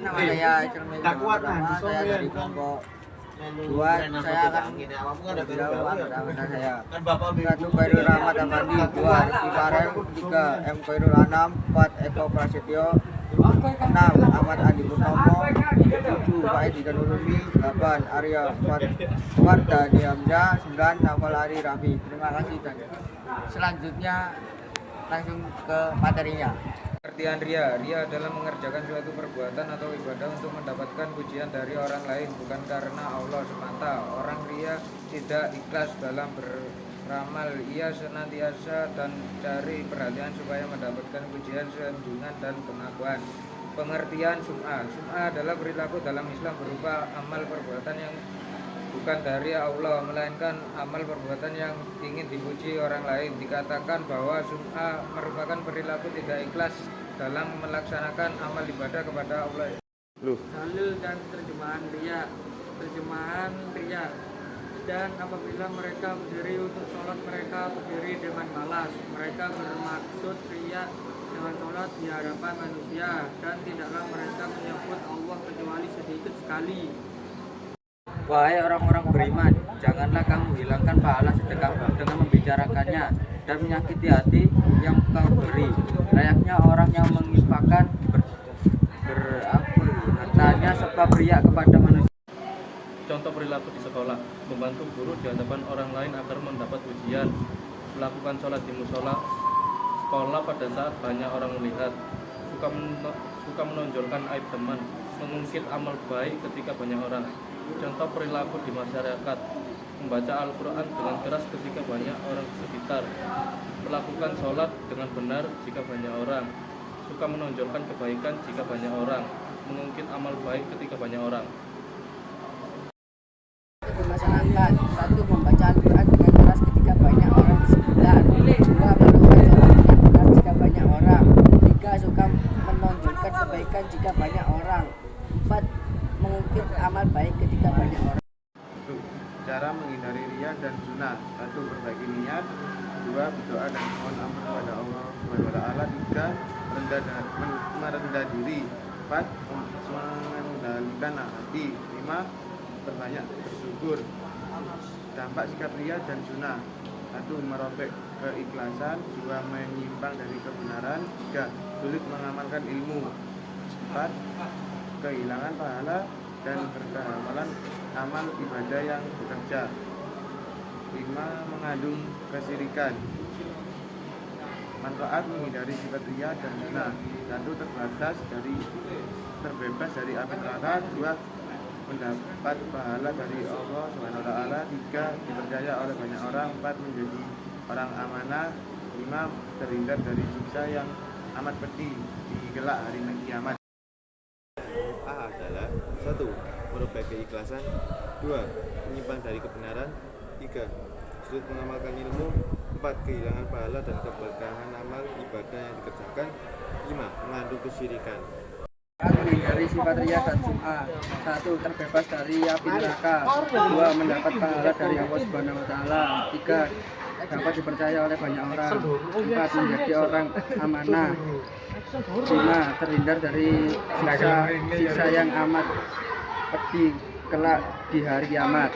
Nama saya Cermin Pertama, saya dari kelompok 2. Saya akan berbicara tentang saya. 1. Khairul Rahmat Afandi, 2. Rizky Farel, 3. M. Khairul Anam, 4. Eko Prasetyo, 6. Ahmad Andi Purnomo, 7. Faid Ikan Ulumi, 8. Arya Wardani Hamzah, 9. Nafal Ari Raffi. Terima kasih, dan selanjutnya langsung ke materinya. Pengertian ria adalah mengerjakan suatu perbuatan atau ibadah untuk mendapatkan pujian dari orang lain, bukan karena Allah semata. Orang ria tidak ikhlas dalam beramal, ia senantiasa dan cari perhatian supaya mendapatkan pujian, sanjungan, dan pengakuan. Pengertian sum'ah adalah perilaku dalam Islam berupa amal perbuatan yang bukan dari Allah, melainkan amal perbuatan yang ingin dipuji orang lain. Dikatakan bahwa sum'ah merupakan perilaku tidak ikhlas dalam melaksanakan amal ibadah kepada Allah. Dalil dan terjemahan ria. Terjemahan ria. Dan apabila mereka berdiri untuk sholat, mereka berdiri dengan malas. Mereka bermaksud ria dengan sholat di hadapan manusia, dan tidaklah mereka menyebut Allah kecuali sedikit sekali. Wahai orang-orang beriman, janganlah kamu hilangkan pahala sedekahmu dengan membicarakannya dan menyakiti hati yang kau beri. Layaknya orang yang menginfakkan hartanya sebab riya kepada manusia. Contoh perilaku di sekolah: membantu guru di hadapan orang lain agar mendapat pujian, melakukan sholat di musola sekolah pada saat banyak orang melihat, suka menonjolkan aib teman, mengungkit amal baik ketika banyak orang. Contoh perilaku di masyarakat: membaca Al-Quran dengan keras ketika banyak orang sekitar, melakukan sholat dengan benar jika banyak orang, suka menonjolkan kebaikan jika banyak orang, mengungkit amal baik ketika banyak orang. Di masyarakat: 1. Membaca Al-Quran dengan keras ketika banyak orang di sekitar. 2. Melakukan sholat dengan benar jika banyak orang. 3. Suka menonjolkan kebaikan jika banyak orang. 4. Mengungkit amal baik ketika banyak orang. Cara menghindari ria dan sunnah: 1. Perbaiki niat, 2. Berdoa dan mohon ampun kepada Allah SWT, 3. Merendah diri, 4. Mengendalikan hati, 5. Perbanyak bersyukur. Dampak sikap ria dan sunnah: 1. Merobek keikhlasan, 2. Menyimpang dari kebenaran, 3. Sulit mengamalkan ilmu, 4. Kehilangan pahala dan berkehamalan amal ibadah yang bekerja, 5. Mengandung kesyirikan. Manfaat menghindari sifat ria dan sunnah: 1. Terbebas dari api neraka, 2. Mendapat pahala dari Allah SWT, 3. Dipercaya oleh banyak orang, 4. Menjadi orang amanah, 5. Terhindar dari siksa yang amat pedih di kelak hari kiamat. A adalah 1. Merubah keikhlasan, 2. Menyimpang dari kebenaran, 3. Sulit mengamalkan ilmu, 4. Kehilangan pahala dan keberkahan amal ibadah yang dikerjakan, 5. Mengandung kesyirikan. Menghindari sifat ria dan sum'ah: 1. Terbebas dari api neraka, 2. Mendapat pahala dari Allah SWT, 3. Dapat dipercaya oleh banyak orang, 4. Menjadi orang amanah, 5. Terhindar dari siksa yang amat pedih kelak di hari kiamat.